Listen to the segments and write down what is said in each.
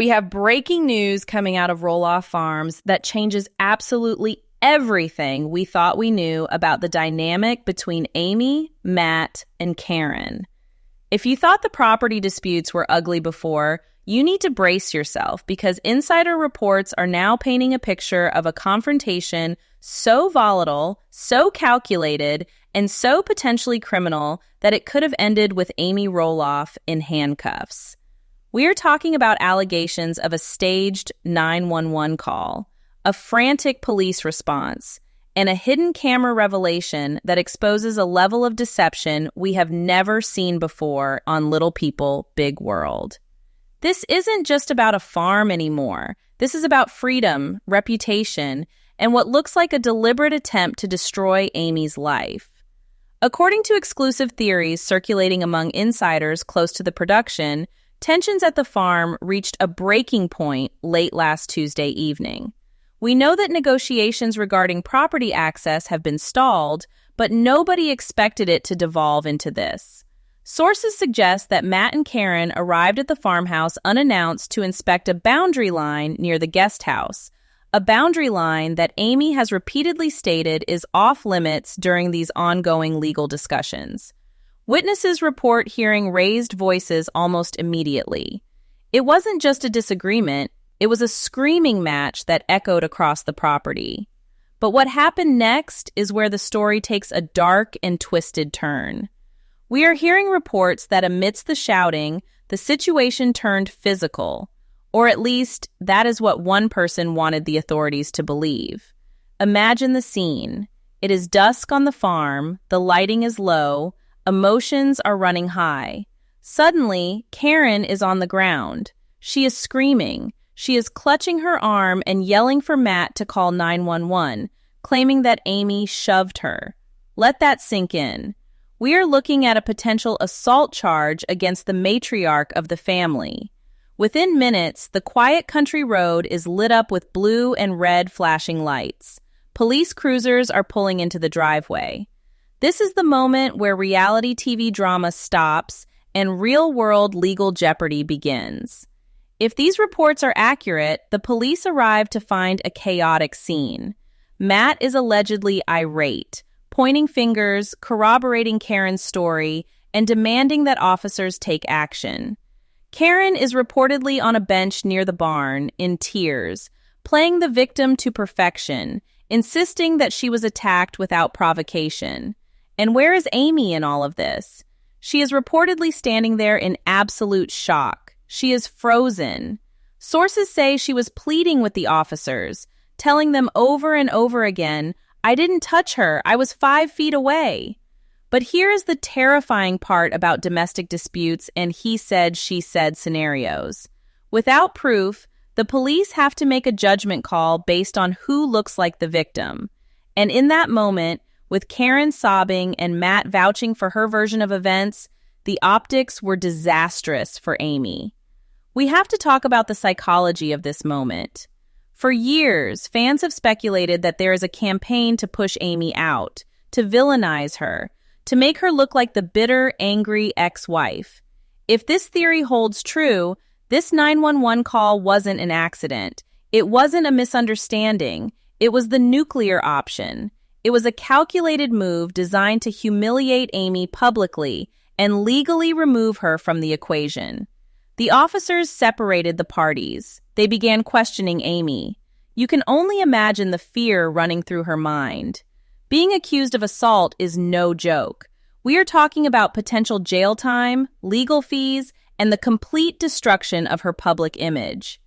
We have breaking news coming out of Roloff Farms that changes absolutely everything we thought we knew about the dynamic between Amy, Matt, and Caryn. If you thought the property disputes were ugly before, you need to brace yourself because insider reports are now painting a picture of a confrontation so volatile, so calculated, and so potentially criminal that it could have ended with Amy Roloff in handcuffs. We are talking about allegations of a staged 911 call, a frantic police response, and a hidden camera revelation that exposes a level of deception we have never seen before on Little People, Big World. This isn't just about a farm anymore. This is about freedom, reputation, and what looks like a deliberate attempt to destroy Amy's life. According to exclusive theories circulating among insiders close to the production, tensions at the farm reached a breaking point late last Tuesday evening. We know that negotiations regarding property access have been stalled, but nobody expected it to devolve into this. Sources suggest that Matt and Caryn arrived at the farmhouse unannounced to inspect a boundary line near the guest house, a boundary line that Amy has repeatedly stated is off-limits during these ongoing legal discussions. Witnesses report hearing raised voices almost immediately. It wasn't just a disagreement, it was a screaming match that echoed across the property. But what happened next is where the story takes a dark and twisted turn. We are hearing reports that amidst the shouting, the situation turned physical, or at least that is what one person wanted the authorities to believe. Imagine the scene. It is dusk on the farm, the lighting is low, emotions are running high. Suddenly, Caryn is on the ground. She is screaming. She is clutching her arm and yelling for Matt to call 911, claiming that Amy shoved her. Let that sink in. We are looking at a potential assault charge against the matriarch of the family. Within minutes, the quiet country road is lit up with blue and red flashing lights. Police cruisers are pulling into the driveway. This is the moment where reality TV drama stops and real-world legal jeopardy begins. If these reports are accurate, the police arrive to find a chaotic scene. Matt is allegedly irate, pointing fingers, corroborating Caryn's story, and demanding that officers take action. Caryn is reportedly on a bench near the barn, in tears, playing the victim to perfection, insisting that she was attacked without provocation. And where is Amy in all of this? She is reportedly standing there in absolute shock. She is frozen. Sources say she was pleading with the officers, telling them over and over again, "I didn't touch her. I was 5 feet away." But here is the terrifying part about domestic disputes and he said, she said scenarios. Without proof, the police have to make a judgment call based on who looks like the victim. And in that moment, with Caryn sobbing and Matt vouching for her version of events, the optics were disastrous for Amy. We have to talk about the psychology of this moment. For years, fans have speculated that there is a campaign to push Amy out, to villainize her, to make her look like the bitter, angry ex-wife. If this theory holds true, this 911 call wasn't an accident. It wasn't a misunderstanding. It was the nuclear option. It was a calculated move designed to humiliate Amy publicly and legally remove her from the equation. The officers separated the parties. They began questioning Amy. You can only imagine the fear running through her mind. Being accused of assault is no joke. We are talking about potential jail time, legal fees, and the complete destruction of her public image.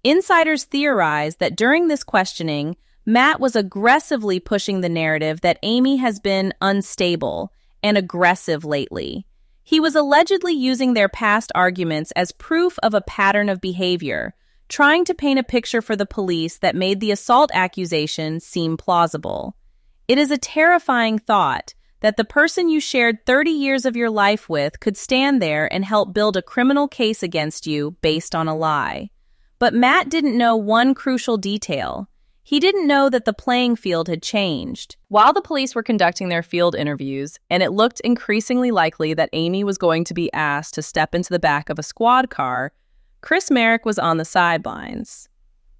Insiders theorize that during this questioning, Matt was aggressively pushing the narrative that Amy has been unstable and aggressive lately. He was allegedly using their past arguments as proof of a pattern of behavior, trying to paint a picture for the police that made the assault accusation seem plausible. It is a terrifying thought that the person you shared 30 years of your life with could stand there and help build a criminal case against you based on a lie. But Matt didn't know one crucial detail. He didn't know that the playing field had changed. While the police were conducting their field interviews, and it looked increasingly likely that Amy was going to be asked to step into the back of a squad car, Chris Marek was on the sidelines.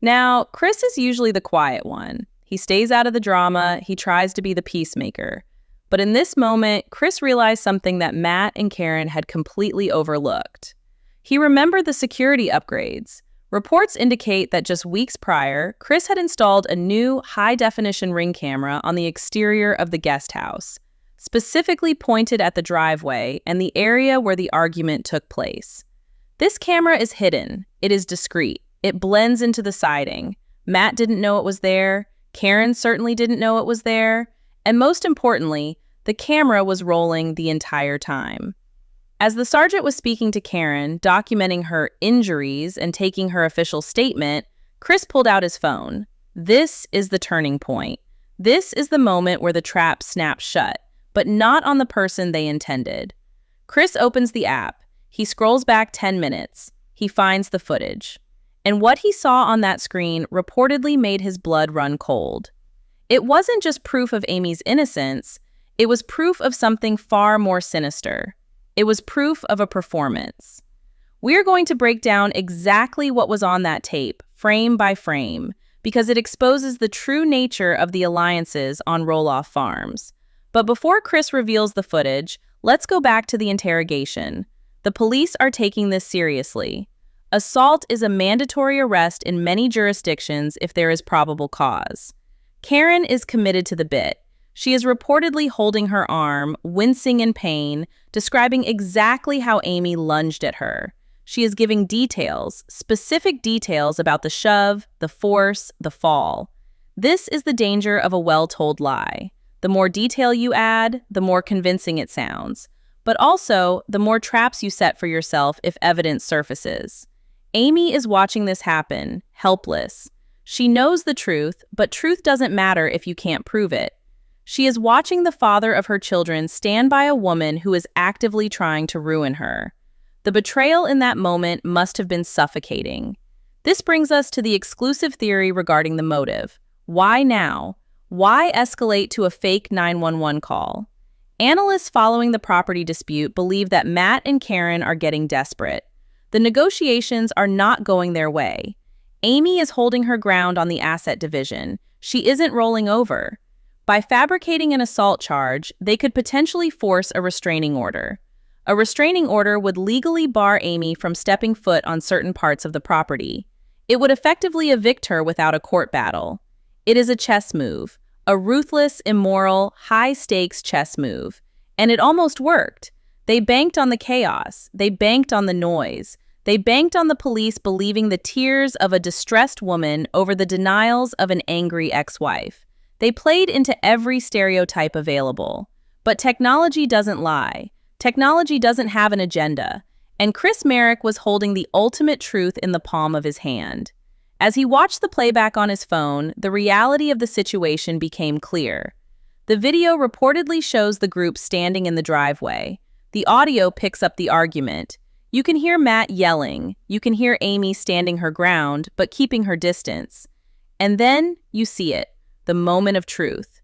Now, Chris is usually the quiet one. He stays out of the drama, he tries to be the peacemaker. But in this moment, Chris realized something that Matt and Caryn had completely overlooked. He remembered the security upgrades. Reports indicate that just weeks prior, Chris had installed a new high-definition ring camera on the exterior of the guest house, specifically pointed at the driveway and the area where the argument took place. This camera is hidden. It is discreet. It blends into the siding. Matt didn't know it was there. Caryn certainly didn't know it was there. And most importantly, the camera was rolling the entire time. As the sergeant was speaking to Caryn, documenting her injuries and taking her official statement, Chris pulled out his phone. This is the turning point. This is the moment where the trap snaps shut, but not on the person they intended. Chris opens the app. He scrolls back 10 minutes. He finds the footage. And what he saw on that screen reportedly made his blood run cold. It wasn't just proof of Amy's innocence, it was proof of something far more sinister. It was proof of a performance. We're going to break down exactly what was on that tape, frame by frame, because it exposes the true nature of the alliances on Roloff Farms. But before Chris reveals the footage, let's go back to the interrogation. The police are taking this seriously. Assault is a mandatory arrest in many jurisdictions if there is probable cause. Caryn is committed to the bit. She is reportedly holding her arm, wincing in pain, describing exactly how Amy lunged at her. She is giving details, specific details about the shove, the force, the fall. This is the danger of a well-told lie. The more detail you add, the more convincing it sounds. But also, the more traps you set for yourself if evidence surfaces. Amy is watching this happen, helpless. She knows the truth, but truth doesn't matter if you can't prove it. She is watching the father of her children stand by a woman who is actively trying to ruin her. The betrayal in that moment must have been suffocating. This brings us to the exclusive theory regarding the motive. Why now? Why escalate to a fake 911 call? Analysts following the property dispute believe that Matt and Caryn are getting desperate. The negotiations are not going their way. Amy is holding her ground on the asset division. She isn't rolling over. By fabricating an assault charge, they could potentially force a restraining order. A restraining order would legally bar Amy from stepping foot on certain parts of the property. It would effectively evict her without a court battle. It is a chess move, a ruthless, immoral, high-stakes chess move. And it almost worked. They banked on the chaos. They banked on the noise. They banked on the police believing the tears of a distressed woman over the denials of an angry ex-wife. They played into every stereotype available. But technology doesn't lie. Technology doesn't have an agenda. And Chris Marek was holding the ultimate truth in the palm of his hand. As he watched the playback on his phone, the reality of the situation became clear. The video reportedly shows the group standing in the driveway. The audio picks up the argument. You can hear Matt yelling. You can hear Amy standing her ground, but keeping her distance. And then you see it, the moment of truth.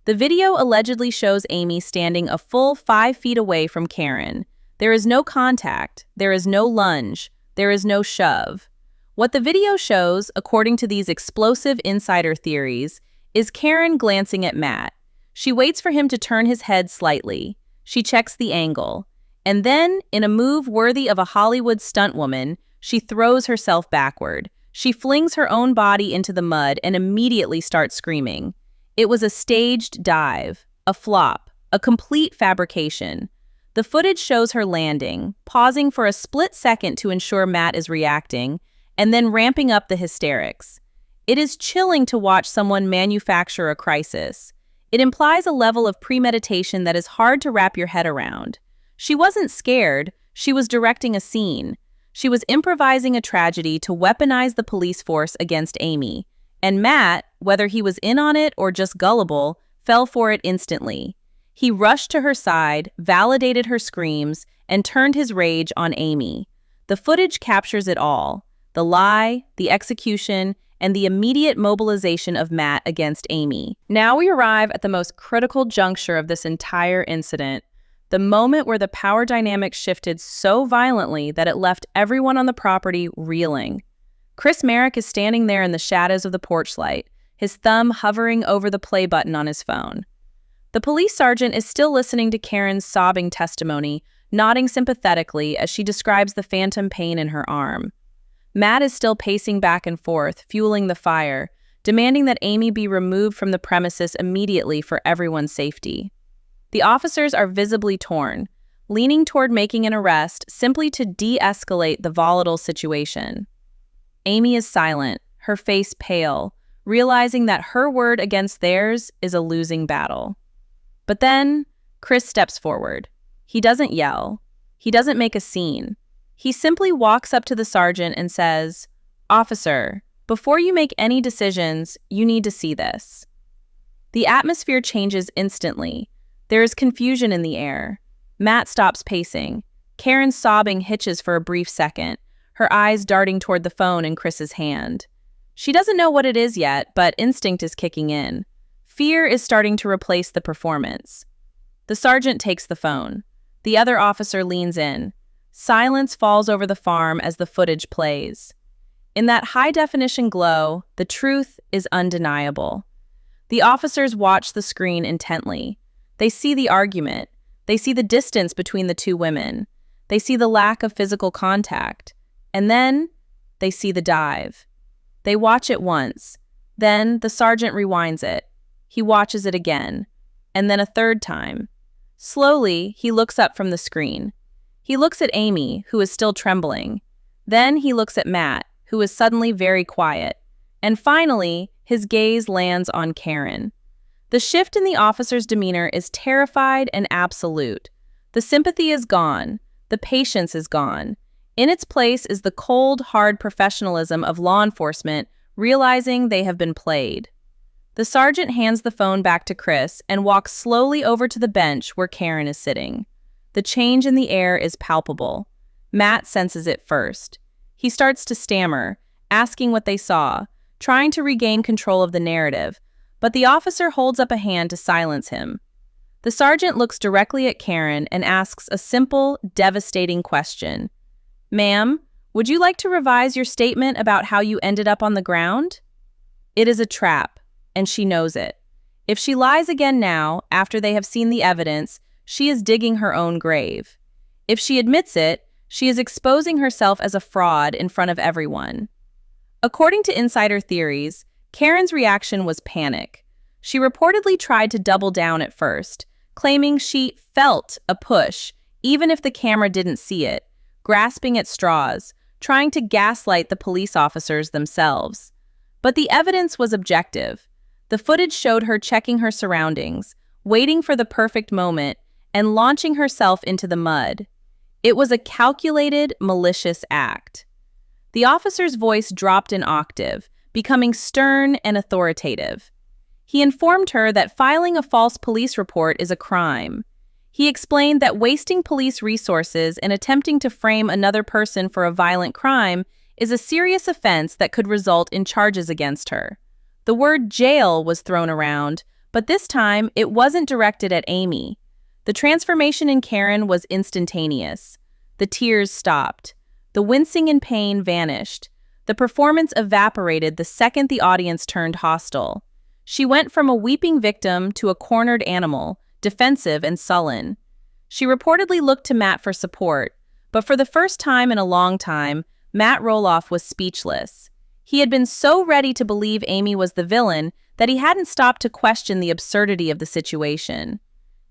The video allegedly shows Amy standing a full 5 feet away from Caryn. There is no contact. There is no lunge. There is no shove. What the video shows, according to these explosive insider theories, is Caryn glancing at Matt. She waits for him to turn his head slightly. She checks the angle. And then, in a move worthy of a Hollywood stuntwoman, she throws herself backward. She flings her own body into the mud and immediately starts screaming. It was a staged dive, a flop, a complete fabrication. The footage shows her landing, pausing for a split second to ensure Matt is reacting, and then ramping up the hysterics. It is chilling to watch someone manufacture a crisis. It implies a level of premeditation that is hard to wrap your head around. She wasn't scared, she was directing a scene. She was improvising a tragedy to weaponize the police force against Amy. And Matt, whether he was in on it or just gullible, fell for it instantly. He rushed to her side, validated her screams, and turned his rage on Amy. The footage captures it all. The lie, the execution, and the immediate mobilization of Matt against Amy. Now we arrive at the most critical juncture of this entire incident. the moment where the power dynamic shifted so violently that it left everyone on the property reeling. Chris Marek is standing there in the shadows of the porch light, his thumb hovering over the play button on his phone. The police sergeant is still listening to Caryn's sobbing testimony, nodding sympathetically as she describes the phantom pain in her arm. Matt is still pacing back and forth, fueling the fire, demanding that Amy be removed from the premises immediately for everyone's safety. The officers are visibly torn, leaning toward making an arrest simply to de-escalate the volatile situation. Amy is silent, her face pale, realizing that her word against theirs is a losing battle. But then, Chris steps forward. He doesn't yell. He doesn't make a scene. He simply walks up to the sergeant and says, "Officer, before you make any decisions, you need to see this." The atmosphere changes instantly. There is confusion in the air. Matt stops pacing. Caryn's sobbing hitches for a brief second, her eyes darting toward the phone in Chris's hand. She doesn't know what it is yet, but instinct is kicking in. Fear is starting to replace the performance. The sergeant takes the phone. The other officer leans in. Silence falls over the farm as the footage plays. In that high-definition glow, the truth is undeniable. The officers watch the screen intently. They see the argument. They see the distance between the two women. They see the lack of physical contact. And then, they see the dive. They watch it once. Then, the sergeant rewinds it. He watches it again. And then a third time. Slowly, he looks up from the screen. He looks at Amy, who is still trembling. Then he looks at Matt, who is suddenly very quiet. And finally, his gaze lands on Caryn. The shift in the officer's demeanor is terrified and absolute. The sympathy is gone. The patience is gone. In its place is the cold, hard professionalism of law enforcement, realizing they have been played. The sergeant hands the phone back to Chris and walks slowly over to the bench where Caryn is sitting. The change in the air is palpable. Matt senses it first. He starts to stammer, asking what they saw, trying to regain control of the narrative, but the officer holds up a hand to silence him. The sergeant looks directly at Caryn and asks a simple, devastating question. "Ma'am, would you like to revise your statement about how you ended up on the ground?" It is a trap, and she knows it. If she lies again now, after they have seen the evidence, she is digging her own grave. If she admits it, she is exposing herself as a fraud in front of everyone. According to insider theories, Caryn's reaction was panic. She reportedly tried to double down at first, claiming she felt a push, even if the camera didn't see it, grasping at straws, trying to gaslight the police officers themselves. But the evidence was objective. The footage showed her checking her surroundings, waiting for the perfect moment, and launching herself into the mud. It was a calculated, malicious act. The officer's voice dropped an octave, becoming stern and authoritative. He informed her that filing a false police report is a crime. He explained that wasting police resources and attempting to frame another person for a violent crime is a serious offense that could result in charges against her. The word jail was thrown around, but this time it wasn't directed at Amy. The transformation in Caryn was instantaneous. The tears stopped. The wincing in pain vanished. The performance evaporated the second the audience turned hostile. She went from a weeping victim to a cornered animal, defensive and sullen. She reportedly looked to Matt for support, but for the first time in a long time, Matt Roloff was speechless. He had been so ready to believe Amy was the villain that he hadn't stopped to question the absurdity of the situation.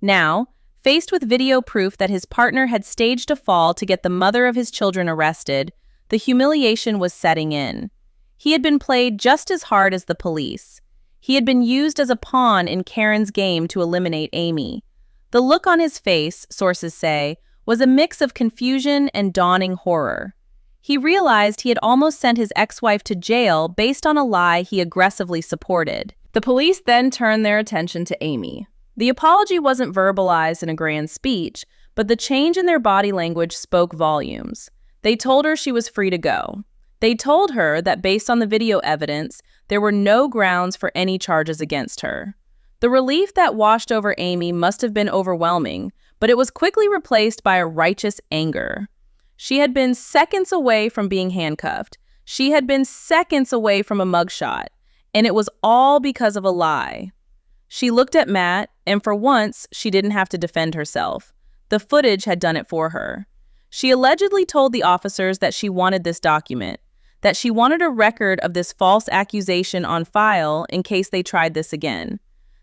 Now, faced with video proof that his partner had staged a fall to get the mother of his children arrested, the humiliation was setting in. He had been played just as hard as the police. He had been used as a pawn in Caryn's game to eliminate Amy. The look on his face, sources say, was a mix of confusion and dawning horror. He realized he had almost sent his ex-wife to jail based on a lie he aggressively supported. The police then turned their attention to Amy. The apology wasn't verbalized in a grand speech, but the change in their body language spoke volumes. They told her she was free to go. They told her that based on the video evidence, there were no grounds for any charges against her. The relief that washed over Amy must have been overwhelming, but it was quickly replaced by a righteous anger. She had been seconds away from being handcuffed. She had been seconds away from a mugshot, and it was all because of a lie. She looked at Matt, and for once, she didn't have to defend herself. The footage had done it for her. She allegedly told the officers that she wanted this document, that she wanted a record of this false accusation on file in case they tried this again.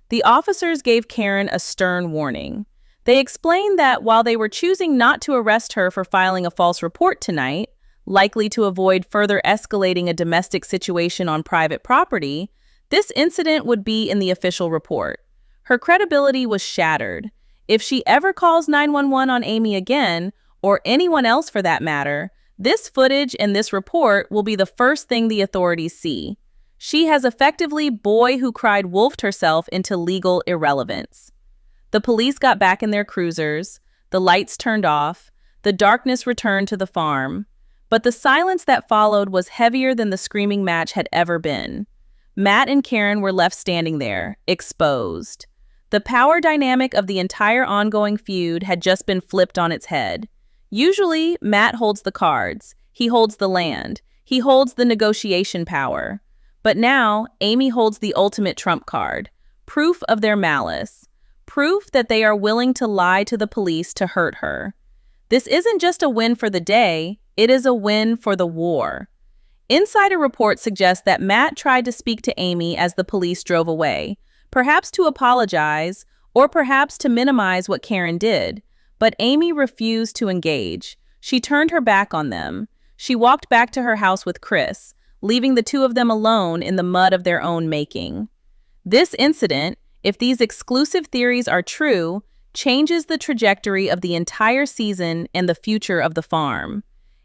The officers gave Caryn a stern warning. They explained that while they were choosing not to arrest her for filing a false report tonight, likely to avoid further escalating a domestic situation on private property, this incident would be in the official report. Her credibility was shattered. If she ever calls 911 on Amy again, or anyone else for that matter, this footage and this report will be the first thing the authorities see. She has effectively boy who cried wolfed herself into legal irrelevance. The police got back in their cruisers, the lights turned off, the darkness returned to the farm, but the silence that followed was heavier than the screaming match had ever been. Matt and Caryn were left standing there, exposed. The power dynamic of the entire ongoing feud had just been flipped on its head. Usually, Matt holds the cards, he holds the land, he holds the negotiation power. But now, Amy holds the ultimate trump card, proof of their malice, proof that they are willing to lie to the police to hurt her. This isn't just a win for the day, it is a win for the war. Insider reports suggest that Matt tried to speak to Amy as the police drove away, perhaps to apologize, or perhaps to minimize what Caryn did. But Amy refused to engage. She turned her back on them. She walked back to her house with Chris, leaving the two of them alone in the mud of their own making. This incident, if these exclusive theories are true, changes the trajectory of the entire season and the future of the farm.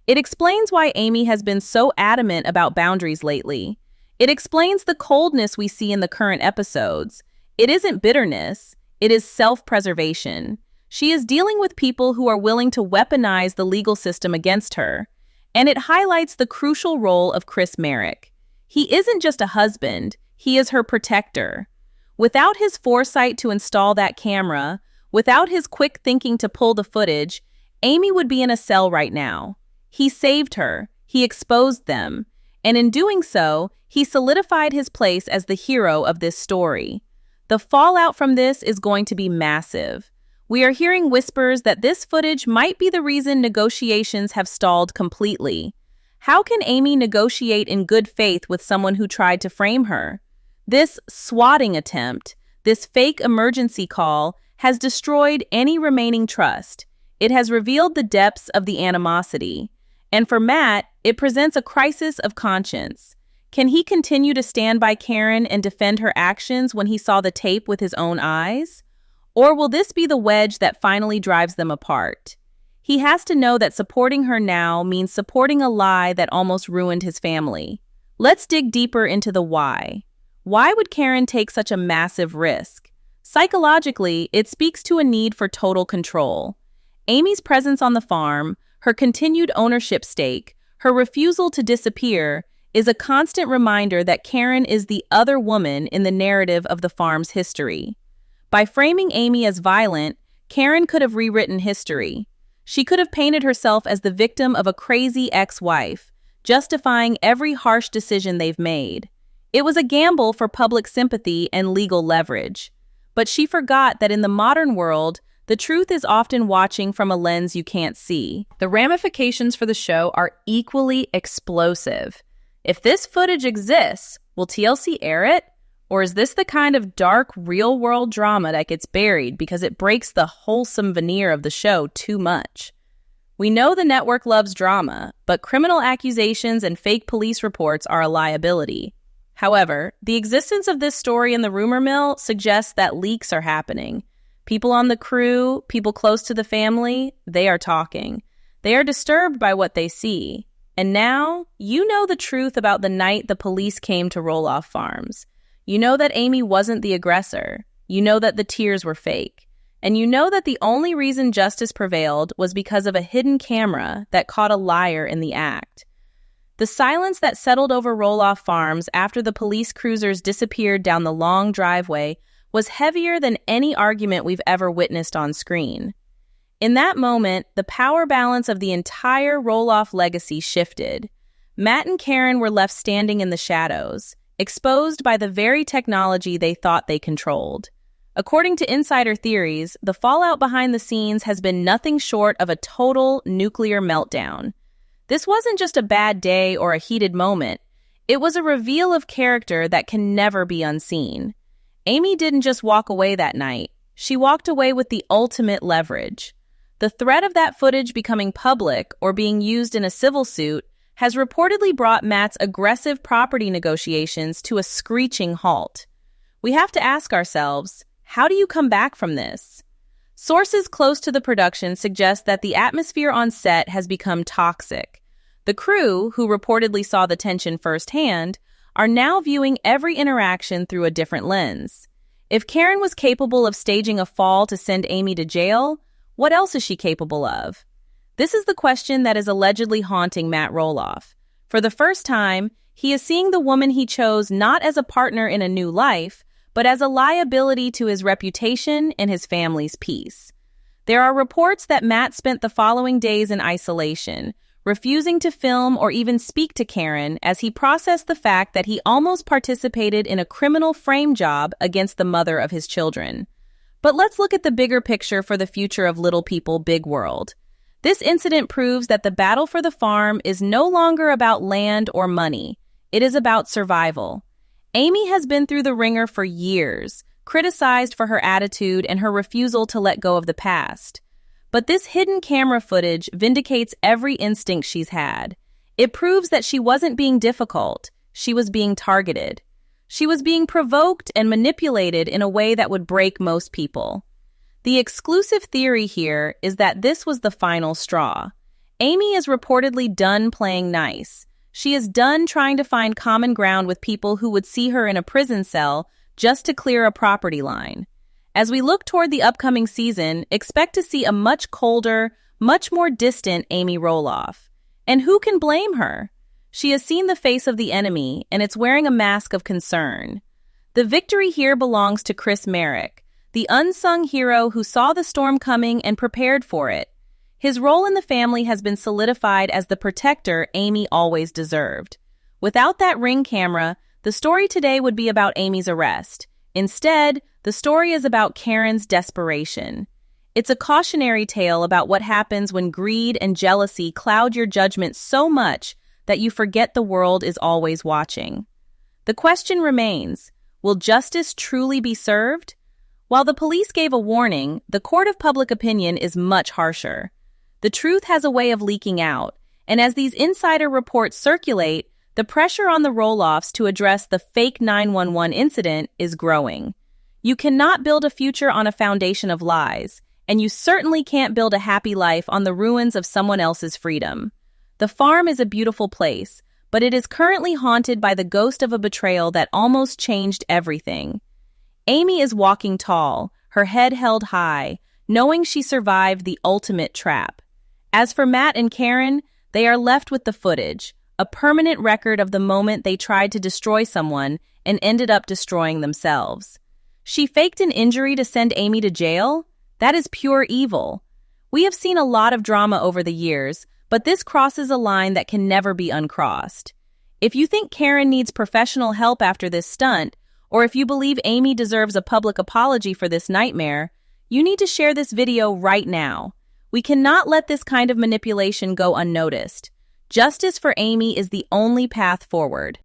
It explains why Amy has been so adamant about boundaries lately. It explains the coldness we see in the current episodes. It isn't bitterness, it is self-preservation. She is dealing with people who are willing to weaponize the legal system against her. And it highlights the crucial role of Chris Marek. He isn't just a husband, he is her protector. Without his foresight to install that camera, without his quick thinking to pull the footage, Amy would be in a cell right now. He saved her, he exposed them, and in doing so, he solidified his place as the hero of this story. The fallout from this is going to be massive. We are hearing whispers that this footage might be the reason negotiations have stalled completely. How can Amy negotiate in good faith with someone who tried to frame her? This swatting attempt, this fake emergency call, has destroyed any remaining trust. It has revealed the depths of the animosity. And for Matt, it presents a crisis of conscience. Can he continue to stand by Caryn and defend her actions when he saw the tape with his own eyes? Or will this be the wedge that finally drives them apart? He has to know that supporting her now means supporting a lie that almost ruined his family. Let's dig deeper into the why. Why would Caryn take such a massive risk? Psychologically, it speaks to a need for total control. Amy's presence on the farm, her continued ownership stake, her refusal to disappear, is a constant reminder that Caryn is the other woman in the narrative of the farm's history. By framing Amy as violent, Caryn could have rewritten history. She could have painted herself as the victim of a crazy ex-wife, justifying every harsh decision they've made. It was a gamble for public sympathy and legal leverage. But she forgot that in the modern world, the truth is often watching from a lens you can't see. The ramifications for the show are equally explosive. If this footage exists, will TLC air it? Or is this the kind of dark, real-world drama that gets buried because it breaks the wholesome veneer of the show too much? We know the network loves drama, but criminal accusations and fake police reports are a liability. However, the existence of this story in the rumor mill suggests that leaks are happening. People on the crew, people close to the family, they are talking. They are disturbed by what they see. And now, you know the truth about the night the police came to Roloff Farms. You know that Amy wasn't the aggressor. You know that the tears were fake. And you know that the only reason justice prevailed was because of a hidden camera that caught a liar in the act. The silence that settled over Roloff Farms after the police cruisers disappeared down the long driveway was heavier than any argument we've ever witnessed on screen. In that moment, the power balance of the entire Roloff legacy shifted. Matt and Caryn were left standing in the shadows, exposed by the very technology they thought they controlled. According to insider theories, the fallout behind the scenes has been nothing short of a total nuclear meltdown. This wasn't just a bad day or a heated moment. It was a reveal of character that can never be unseen. Amy didn't just walk away that night. She walked away with the ultimate leverage. The threat of that footage becoming public or being used in a civil suit has reportedly brought Matt's aggressive property negotiations to a screeching halt. We have to ask ourselves, how do you come back from this? Sources close to the production suggest that the atmosphere on set has become toxic. The crew, who reportedly saw the tension firsthand, are now viewing every interaction through a different lens. If Caryn was capable of staging a fall to send Amy to jail, what else is she capable of? This is the question that is allegedly haunting Matt Roloff. For the first time, he is seeing the woman he chose not as a partner in a new life, but as a liability to his reputation and his family's peace. There are reports that Matt spent the following days in isolation, refusing to film or even speak to Caryn as he processed the fact that he almost participated in a criminal frame job against the mother of his children. But let's look at the bigger picture for the future of Little People, Big World. This incident proves that the battle for the farm is no longer about land or money. It is about survival. Amy has been through the ringer for years, criticized for her attitude and her refusal to let go of the past. But this hidden camera footage vindicates every instinct she's had. It proves that she wasn't being difficult. She was being targeted. She was being provoked and manipulated in a way that would break most people. The exclusive theory here is that this was the final straw. Amy is reportedly done playing nice. She is done trying to find common ground with people who would see her in a prison cell just to clear a property line. As we look toward the upcoming season, expect to see a much colder, much more distant Amy Roloff. And who can blame her? She has seen the face of the enemy, and it's wearing a mask of concern. The victory here belongs to Chris Marek, the unsung hero who saw the storm coming and prepared for it. His role in the family has been solidified as the protector Amy always deserved. Without that ring camera, the story today would be about Amy's arrest. Instead, the story is about Caryn's desperation. It's a cautionary tale about what happens when greed and jealousy cloud your judgment so much that you forget the world is always watching. The question remains, will justice truly be served? While the police gave a warning, the court of public opinion is much harsher. The truth has a way of leaking out, and as these insider reports circulate, the pressure on the Roloffs to address the fake 911 incident is growing. You cannot build a future on a foundation of lies, and you certainly can't build a happy life on the ruins of someone else's freedom. The farm is a beautiful place, but it is currently haunted by the ghost of a betrayal that almost changed everything. Amy is walking tall, her head held high, knowing she survived the ultimate trap. As for Matt and Caryn, they are left with the footage, a permanent record of the moment they tried to destroy someone and ended up destroying themselves. She faked an injury to send Amy to jail? That is pure evil. We have seen a lot of drama over the years, but this crosses a line that can never be uncrossed. If you think Caryn needs professional help after this stunt, or if you believe Amy deserves a public apology for this nightmare, you need to share this video right now. We cannot let this kind of manipulation go unnoticed. Justice for Amy is the only path forward.